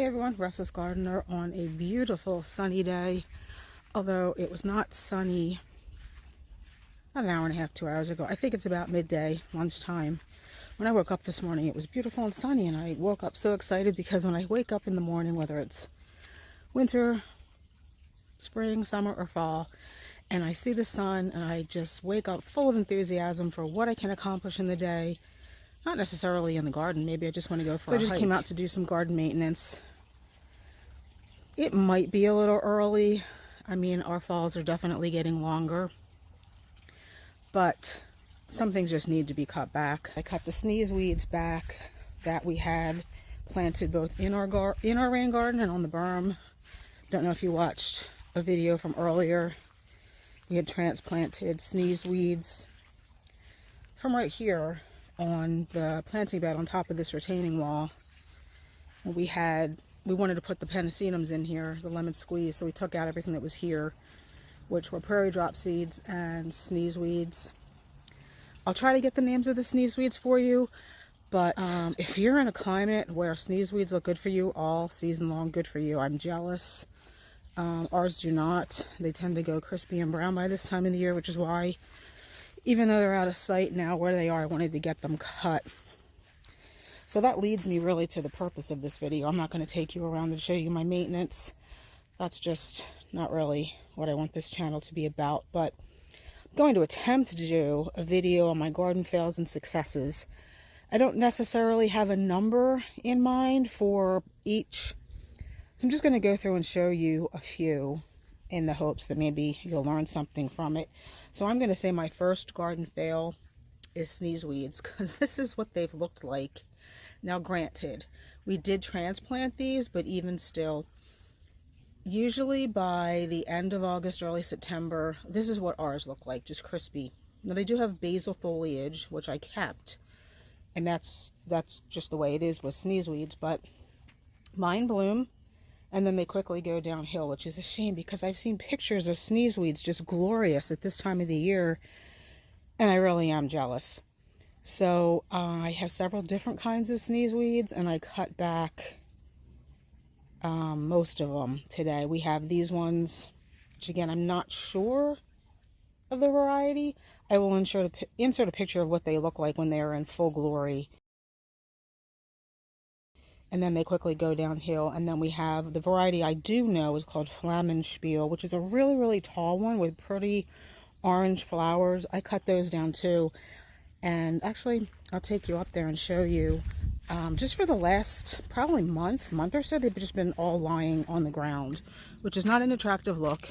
Hey everyone, Restless Gardener on a beautiful sunny day. Although it was not sunny about an hour and a half, 2 hours ago. I think it's about midday, lunchtime. When I woke up this morning, it was beautiful and sunny, and I woke up so excited because when I wake up in the morning, whether it's winter, spring, summer, or fall, and I see the sun, and I just wake up full of enthusiasm for what I can accomplish in the day. Not necessarily in the garden, maybe I just want to go for a hike. So I just came out to do some garden maintenance. It might be a little early. I mean, our falls are definitely getting longer, but some things just need to be cut back. I cut the sneeze weeds back that we had planted both in our rain garden and on the berm. Don't know if you watched a video from earlier. We had transplanted sneeze weeds from right here on the planting bed on top of this retaining wall. And we wanted to put the penniseanums in here, the lemon squeeze, so we took out everything that was here, which were prairie drop seeds and sneeze weeds. I'll try to get the names of the sneeze weeds for you, but if you're in a climate where sneeze weeds look good for you all season long, good for you. I'm jealous. Ours do not. They tend to go crispy and brown by this time of the year, which is why, even though they're out of sight now where they are, I wanted to get them cut. So that leads me really to the purpose of this video. I'm not going to take you around and show you my maintenance. That's just not really what I want this channel to be about. But I'm going to attempt to do a video on my garden fails and successes. I don't necessarily have a number in mind for each. So I'm just going to go through and show you a few in the hopes that maybe you'll learn something from it. So I'm going to say my first garden fail is sneeze weeds, because this is what they've looked like. Now granted, we did transplant these, but even still, usually by the end of August, early September, this is what ours look like, just crispy. Now they do have basil foliage, which I kept, and that's just the way it is with sneeze weeds, but mine bloom, and then they quickly go downhill, which is a shame because I've seen pictures of sneeze weeds just glorious at this time of the year, and I really am jealous. So I have several different kinds of sneeze weeds, and I cut back most of them today. We have these ones, which again, I'm not sure of the variety. I will insert a picture of what they look like when they are in full glory. And then they quickly go downhill. And then we have the variety I do know is called Flammenspiel, which is a really, really tall one with pretty orange flowers. I cut those down too. And actually, I'll take you up there and show you. Just for the last probably month or so, they've just been all lying on the ground, which is not an attractive look,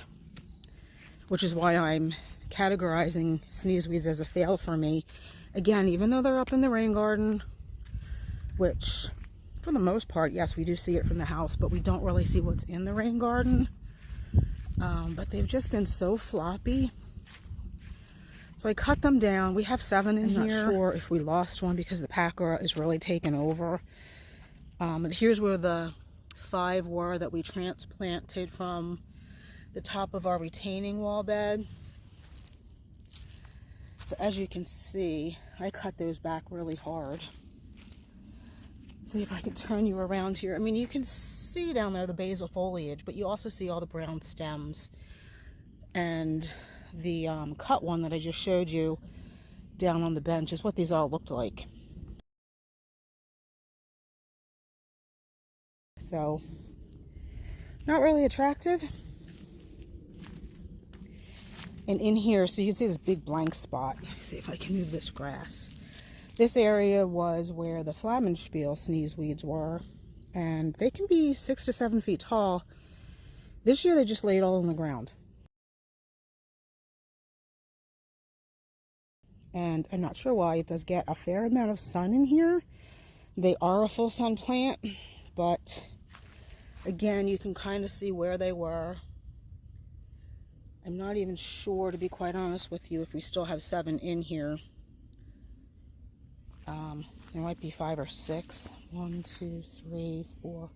which is why I'm categorizing sneeze weeds as a fail for me. Again, even though they're up in the rain garden, which for the most part, yes, we do see it from the house, but we don't really see what's in the rain garden. But they've just been so floppy. So I cut them down. We have 7 in here. I'm not sure if we lost one because the packer is really taken over. But here's where the 5 were that we transplanted from the top of our retaining wall bed. So as you can see, I cut those back really hard. See if I can turn you around here. I mean, you can see down there the basil foliage, but you also see all the brown stems. And the cut one that I just showed you down on the bench is what these all looked like. So, not really attractive. And in here, so you can see this big blank spot. Let me see if I can move this grass. This area was where the Flammenspiel sneeze weeds were, and they can be 6 to 7 feet tall. This year they just laid all on the ground. And I'm not sure why. It does get a fair amount of sun in here. They are a full sun plant, but again, you can kind of see where they were. I'm not even sure, to be quite honest with you, if we still have 7 in here. There might be 5 or 6. 1, 2, 3, 4.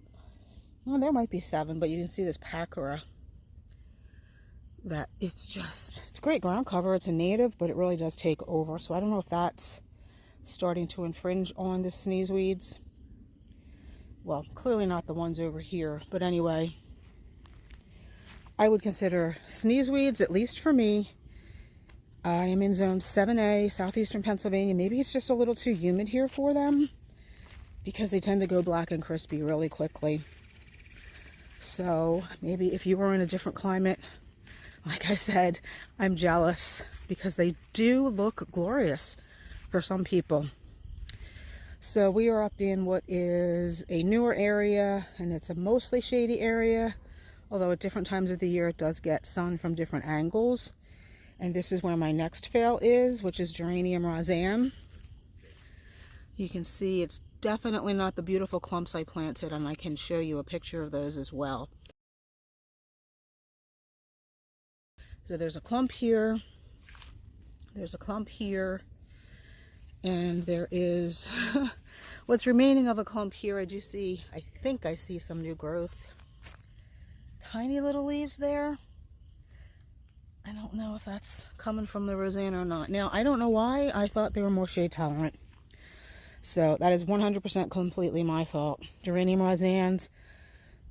No, there might be 7, but you can see this Pacora. That it's great ground cover. It's a native, but it really does take over. So I don't know if that's starting to infringe on the sneeze weeds. Well, clearly not the ones over here, but anyway, I would consider sneeze weeds, at least for me. I am in zone 7A, southeastern Pennsylvania. Maybe it's just a little too humid here for them because they tend to go black and crispy really quickly. So maybe if you were in a different climate, like I said, I'm jealous because they do look glorious for some people. So we are up in what is a newer area, and it's a mostly shady area, although at different times of the year it does get sun from different angles. And this is where my next fail is, which is Geranium Razan. You can see it's definitely not the beautiful clumps I planted, and I can show you a picture of those as well. So there's a clump here, there's a clump here, and there is what's remaining of a clump here. I do see, I think I see some new growth. Tiny little leaves there. I don't know if that's coming from the Rosanna or not. Now, I don't know why I thought they were more shade tolerant. So that is 100% completely my fault. Geranium Razans,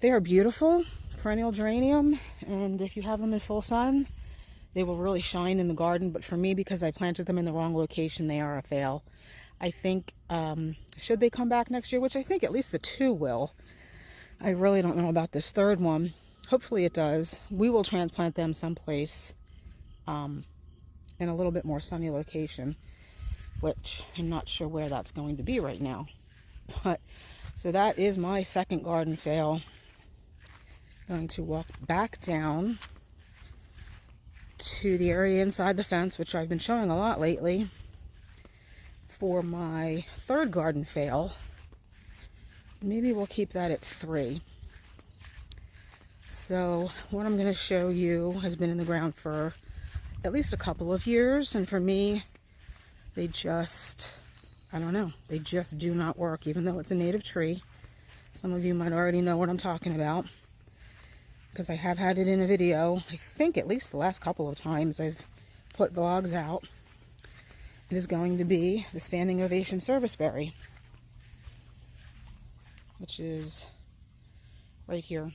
they are beautiful, perennial geranium, and if you have them in full sun, they will really shine in the garden. But for me, because I planted them in the wrong location, they are a fail. I think, should they come back next year, which I think at least the two will. I really don't know about this third one. Hopefully it does. We will transplant them someplace in a little bit more sunny location, which I'm not sure where that's going to be right now. But so that is my second garden fail. Going to walk back down to the area inside the fence, which I've been showing a lot lately, for my third garden fail. Maybe we'll keep that at 3. So what I'm going to show you has been in the ground for at least a couple of years, and for me, they just, I don't know, they just do not work, even though it's a native tree. Some of you might already know what I'm talking about, because I have had it in a video. I think at least the last couple of times I've put vlogs out. It is going to be the Standing Ovation Serviceberry, which is right here.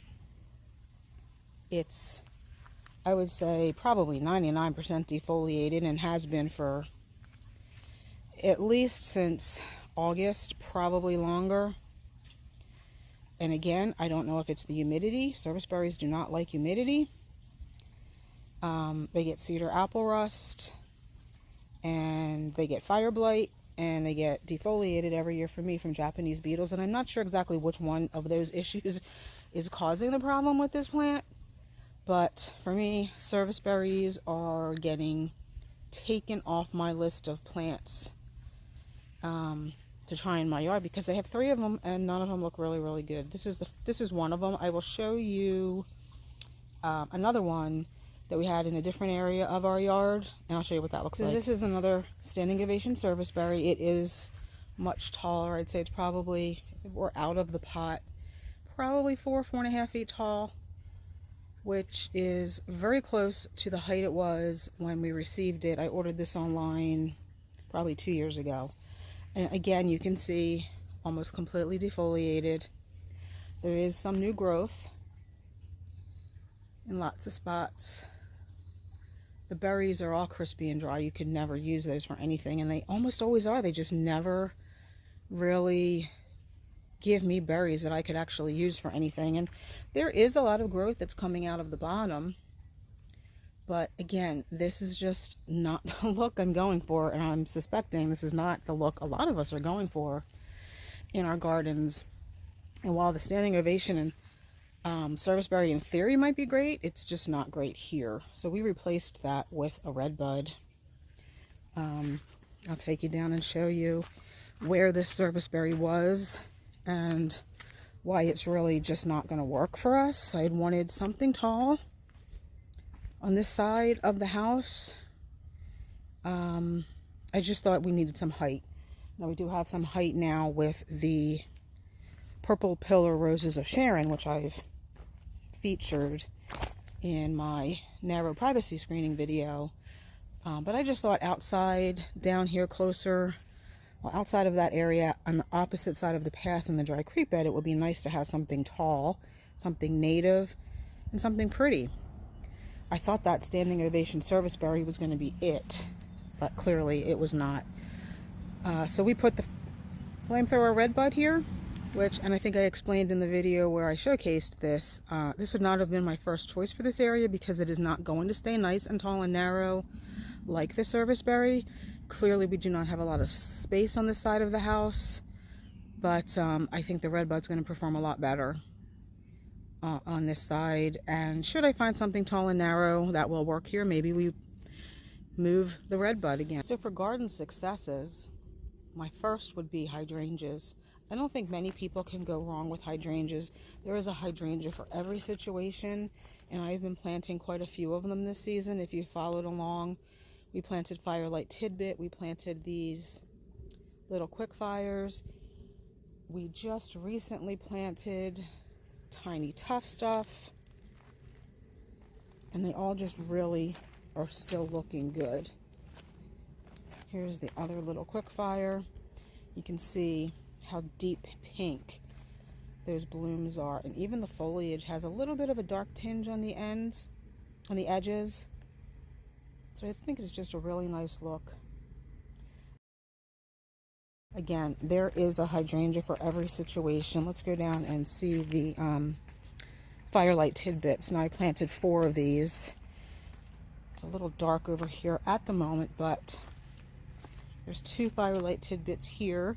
It's, I would say, probably 99% defoliated, and has been for at least since August, probably longer. And again, I don't know if it's the humidity. Serviceberries do not like humidity. They get cedar apple rust, and they get fire blight, and they get defoliated every year for me from Japanese beetles. And I'm not sure exactly which one of those issues is causing the problem with this plant. But for me, serviceberries are getting taken off my list of plants to try in my yard, because I have 3 of them and none of them look really, really good. This is one of them. I will show you another one that we had in a different area of our yard, and I'll show you what that looks like. So this is another Standing Ovation Serviceberry. It is much taller. I'd say it's probably, if we're out of the pot, probably 4.5 feet tall, which is very close to the height it was when we received it. I ordered this online probably 2 years ago. And again, you can see almost completely defoliated. There is some new growth in lots of spots. The berries are all crispy and dry. You could never use those for anything, and they almost always are. They just never really give me berries that I could actually use for anything. And there is a lot of growth that's coming out of the bottom, but again, this is just not the look I'm going for, and I'm suspecting this is not the look a lot of us are going for in our gardens. And while the Standing Ovation and Serviceberry in theory might be great, it's just not great here. So we replaced that with a red bud. I'll take you down and show you where this Serviceberry was and why it's really just not going to work for us. I had wanted something tall on this side of the house. I just thought we needed some height. Now we do have some height now with the Purple Pillar Roses of Sharon, which I've featured in my narrow privacy screening video. But I just thought outside, down here closer Well, outside of that area, on the opposite side of the path in the dry creek bed, it would be nice to have something tall, something native, and something pretty. I thought that standing ovation serviceberry was going to be it, but clearly it was not. So we put the flamethrower redbud here, which, and I think I explained in the video where I showcased this, this would not have been my first choice for this area because it is not going to stay nice and tall and narrow like the serviceberry. Clearly we do not have a lot of space on this side of the house, but I think the redbud's going to perform a lot better on this side. And should I find something tall and narrow that will work here, maybe we move the redbud again. So for garden successes, my first would be hydrangeas. I don't think many people can go wrong with hydrangeas. There is a hydrangea for every situation, and I've been planting quite a few of them this season. If you followed along, we planted Firelight Tidbit, we planted these little quick fires. We just recently planted Tiny Tough Stuff, and they all just really are still looking good. Here's the other little quick fire. You can see how deep pink those blooms are, and even the foliage has a little bit of a dark tinge on the ends, on the edges. So I think it's just a really nice look. Again, there is a hydrangea for every situation. Let's go down and see the Firelight Tidbits. Now I planted 4 of these. It's a little dark over here at the moment, but there's 2 Firelight Tidbits here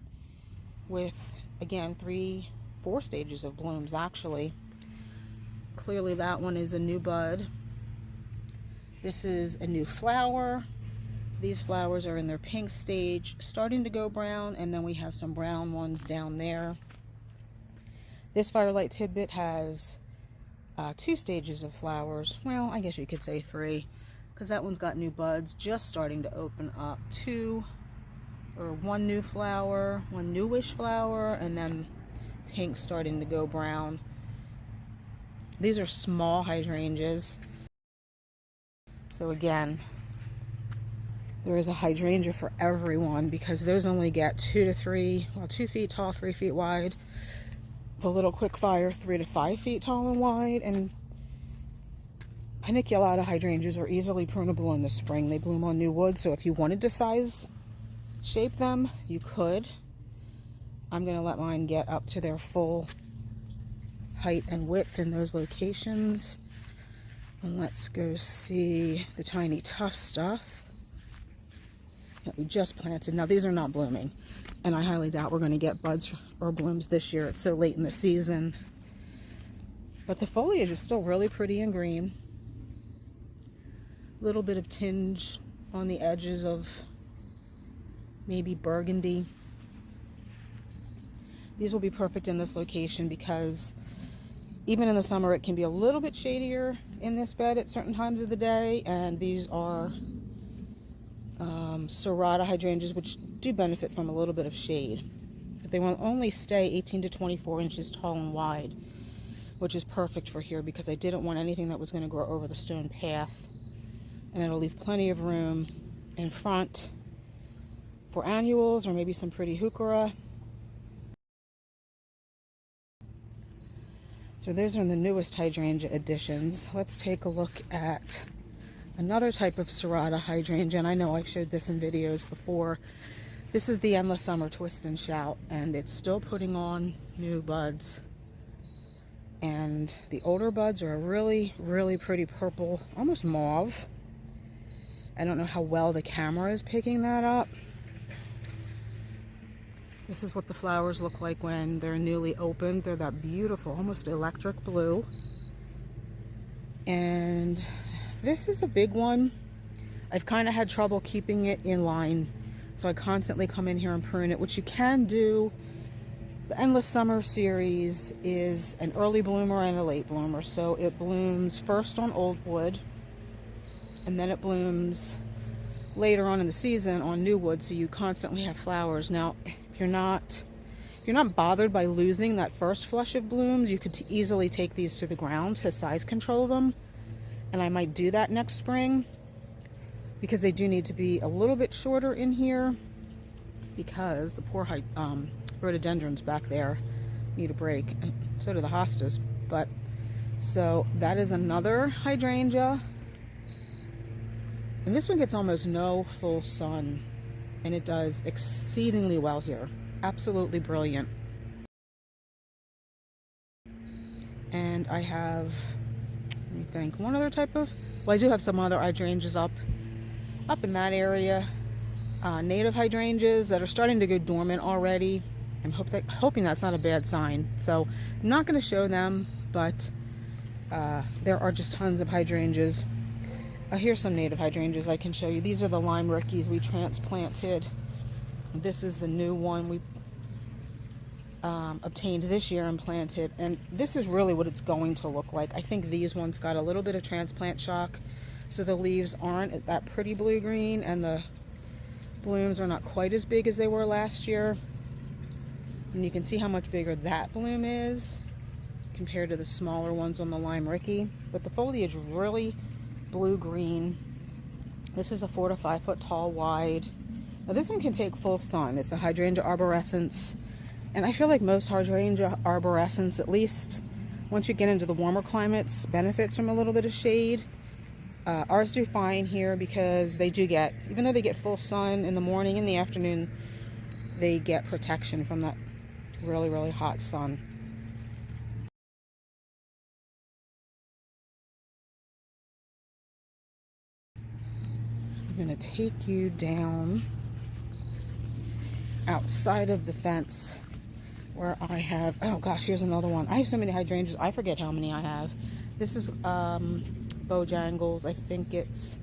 with, again, 4 stages of blooms actually. Clearly that one is a new bud. This is a new flower. These flowers are in their pink stage, starting to go brown, and then we have some brown ones down there. This Firelight Tidbit has 2 stages of flowers. Well, I guess you could say 3, because that one's got new buds just starting to open up. 1 new flower, 1 newish flower, and then pink starting to go brown. These are small hydrangeas. So again, there is a hydrangea for everyone because those only get 2 to 3, well, 2 feet tall, 3 feet wide. The little quick fire, 3 to 5 feet tall and wide. And paniculata hydrangeas are easily prunable in the spring. They bloom on new wood, so if you wanted to size shape them, you could. I'm going to let mine get up to their full height and width in those locations. And let's go see the Tiny Tough Stuff that we just planted. Now these are not blooming, and I highly doubt we're going to get buds or blooms this year. It's so late in the season. But the foliage is still really pretty and green. A little bit of tinge on the edges of maybe burgundy. These will be perfect in this location because even in the summer it can be a little bit shadier in this bed at certain times of the day, and these are serrata hydrangeas, which do benefit from a little bit of shade. But they will only stay 18 to 24 inches tall and wide, which is perfect for here because I didn't want anything that was going to grow over the stone path. And it'll leave plenty of room in front for annuals or maybe some pretty heuchera. So those are the newest hydrangea additions. Let's take a look at another type of serrata hydrangea, and I know I've showed this in videos before. This is the Endless Summer Twist and Shout, and it's still putting on new buds. And the older buds are a really, really pretty purple, almost mauve. I don't know how well the camera is picking that up. This is what the flowers look like when they're newly opened. They're that beautiful, almost electric blue. And this is a big one. I've kind of had trouble keeping it in line, so I constantly come in here and prune it, which you can do. The Endless Summer series is an early bloomer and a late bloomer. So it blooms first on old wood, and then it blooms later on in the season on new wood, so you constantly have flowers. Now, if you're not bothered by losing that first flush of blooms, you could easily take these to the ground to size control them. And I might do that next spring because they do need to be a little bit shorter in here. because the poor rhododendrons back there need a break, and so do the hostas. But so that is another hydrangea, and this one gets almost no full sun, and it does exceedingly well here. Absolutely brilliant. And I have, let me think, one other type of, well, I do have some other hydrangeas up in that area. Native hydrangeas that are starting to go dormant already. I'm hoping that's not a bad sign. So I'm not going to show them, but there are just tons of hydrangeas. Here's some native hydrangeas I can show you. These are the lime rickeys we transplanted. This is the new one we obtained this year and planted, and this is really what it's going to look like. I think these ones got a little bit of transplant shock, so the leaves aren't that pretty blue-green, and the blooms are not quite as big as they were last year. And you can see how much bigger that bloom is compared to the smaller ones on the lime rickey. But the foliage really blue-green. This is a 4 to 5 foot tall wide. Now this one can take full sun. It's a hydrangea arborescens. And I feel like most hydrangea arborescens, at least once you get into the warmer climates, benefits from a little bit of shade. Ours do fine here because they do get, even though they get full sun in the morning and the afternoon, they get protection from that really, really hot sun. I'm going to take you down outside of the fence where I have, oh gosh, here's another one. I have so many hydrangeas, I forget how many I have. This is Bojangles. I think it's,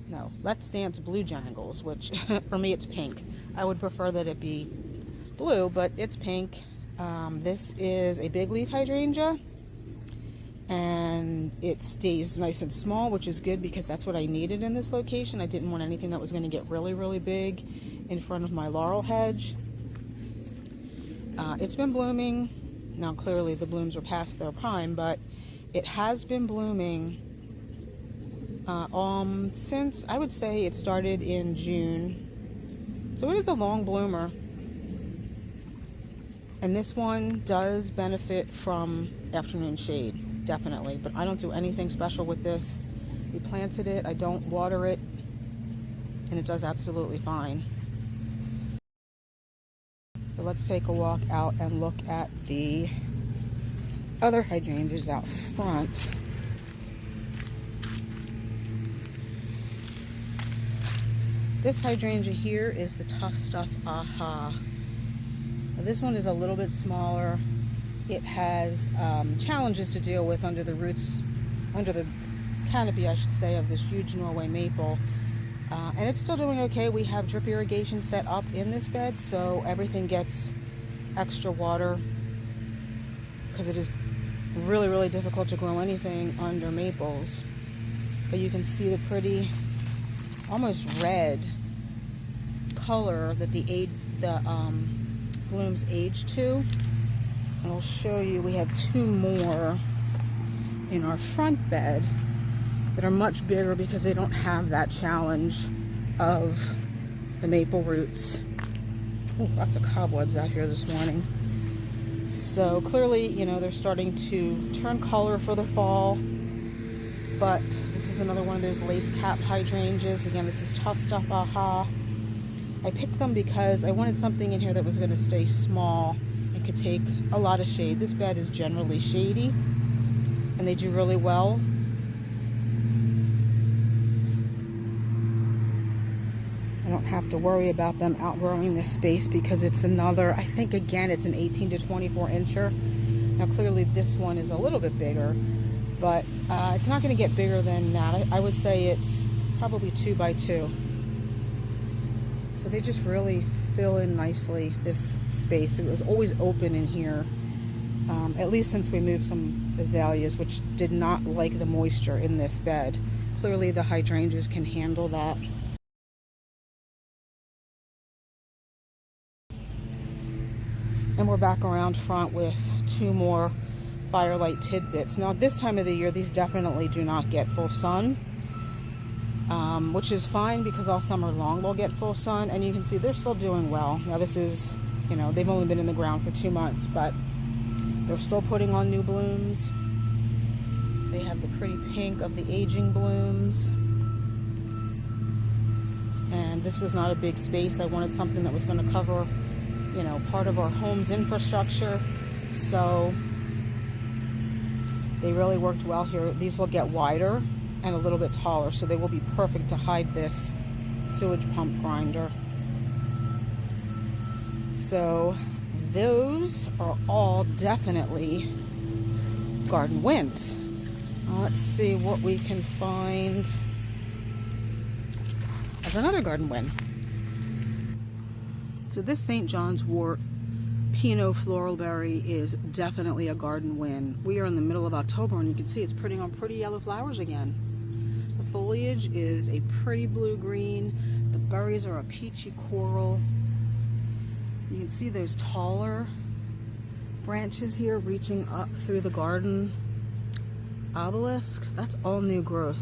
no, Let's Dance Blue Jangles, which for me it's pink. I would prefer that it be blue, but it's pink. This is a big leaf hydrangea, and it stays nice and small, which is good because that's what I needed in this location. I didn't want anything that was going to get really, really big in front of my laurel hedge. It's been blooming. Now clearly the blooms are past their prime, but it has been blooming since, I would say it started in June. So it is a long bloomer. And this one does benefit from afternoon shade, definitely. But I don't do anything special with this. We planted it, I don't water it, and it does absolutely fine. So let's take a walk out and look at the other hydrangeas out front. This hydrangea here is the Tough Stuff Aha. Now this one is a little bit smaller. It has challenges to deal with under the roots, under the canopy, I should say, of this huge Norway maple. And it's still doing okay. We have drip irrigation set up in this bed, so everything gets extra water because it is really, really difficult to grow anything under maples. But you can see the pretty, almost red color that the blooms age to. And I'll show you, we have two more in our front bed that are much bigger because they don't have that challenge of the maple roots. Oh, lots of cobwebs out here this morning. So clearly, you know, they're starting to turn color for the fall. But this is another one of those lace cap hydrangeas. Again, this is Tough Stuff Aha. I picked them because I wanted something in here that was going to stay small and could take a lot of shade. This bed is generally shady, and they do really well. I don't have to worry about them outgrowing this space because it's another, I think again, it's an 18 to 24 incher. Now clearly this one is a little bit bigger, but it's not going to get bigger than that. I would say it's probably 2 by 2. So they just really fill in nicely this space. It was always open in here, at least since we moved some azaleas, which did not like the moisture in this bed. Clearly the hydrangeas can handle that. And we're back around front with two more firelight tidbits. Now this time of the year, these definitely do not get full sun. which is fine because all summer long they'll get full sun, and you can see they're still doing well. Now this is, you know, they've only been in the ground for 2 months, but they're still putting on new blooms. They have the pretty pink of the aging blooms. And this was not a big space. I wanted something that was going to cover, you know, part of our home's infrastructure. So they really worked well here. These will get wider and a little bit taller, so they will be perfect to hide this sewage pump grinder. So those are all definitely garden wins. Let's see what we can find as another garden win. So this St. John's wort Pinot Floralberry is definitely a garden win. We are in the middle of October, and you can see it's putting on pretty yellow flowers again. The foliage is a pretty blue-green. The berries are a peachy coral. You can see those taller branches here reaching up through the garden obelisk. That's all new growth.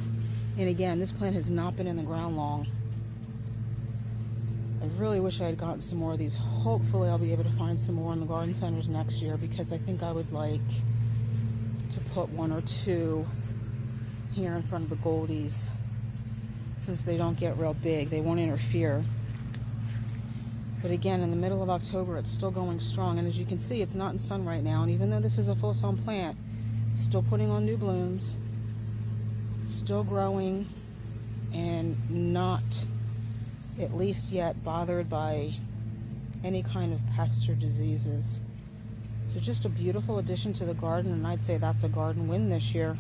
And again, this plant has not been in the ground long. I really wish I had gotten some more of these. Hopefully I'll be able to find some more in the garden centers next year, because I think I would like to put 1 or 2 here in front of the goldies. Since they don't get real big, they won't interfere. But again, in the middle of October, it's still going strong. And as you can see, it's not in sun right now. And even though this is a full sun plant, it's still putting on new blooms, still growing, and not, at least yet, bothered by any kind of pests or diseases. So just a beautiful addition to the garden, and I'd say that's a garden win this year.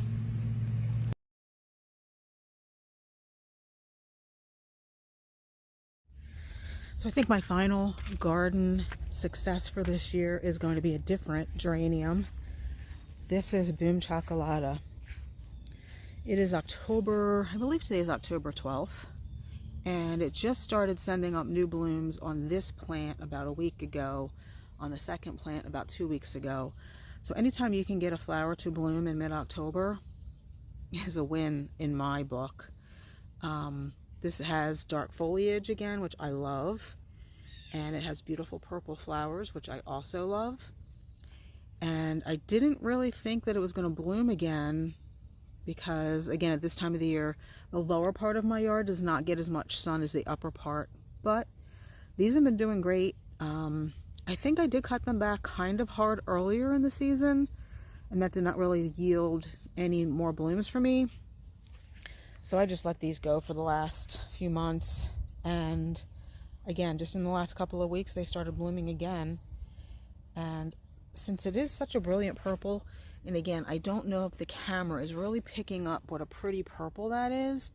So I think my final garden success for this year is going to be a different geranium. This is Boom Chocolata. It is October, I believe today is October 12th. And it just started sending up new blooms on this plant about a week ago, on the second plant about 2 weeks ago. So anytime you can get a flower to bloom in mid-October is a win in my book. This has dark foliage again, which I love. And it has beautiful purple flowers, which I also love. And I didn't really think that it was going to bloom again, because again, at this time of the year, the lower part of my yard does not get as much sun as the upper part. But these have been doing great. I think I did cut them back kind of hard earlier in the season, and that did not really yield any more blooms for me. So I just let these go for the last few months, and again, just in the last couple of weeks, they started blooming again. And since it is such a brilliant purple, and again, I don't know if the camera is really picking up what a pretty purple that is.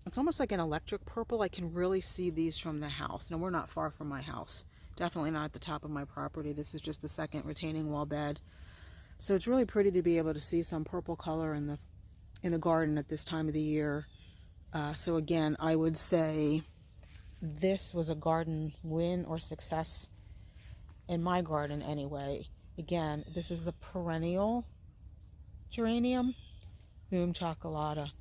It's almost like an electric purple. I can really see these from the house. Now, we're not far from my house. Definitely not at the top of my property. This is just the second retaining wall bed. So it's really pretty to be able to see some purple color in the garden at this time of the year. So again, I would say this was a garden win or success in my garden anyway. Again, this is the perennial geranium, Boom Chocolata.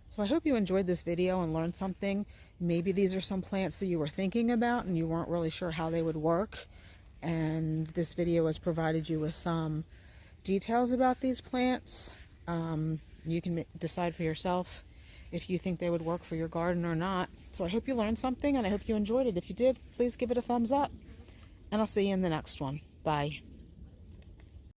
So I hope you enjoyed this video and learned something. Maybe these are some plants that you were thinking about and you weren't really sure how they would work. And this video has provided you with some details about these plants. You can decide for yourself if you think they would work for your garden or not. So I hope you learned something, and I hope you enjoyed it. If you did, please give it a thumbs up. And I'll see you in the next one. Bye.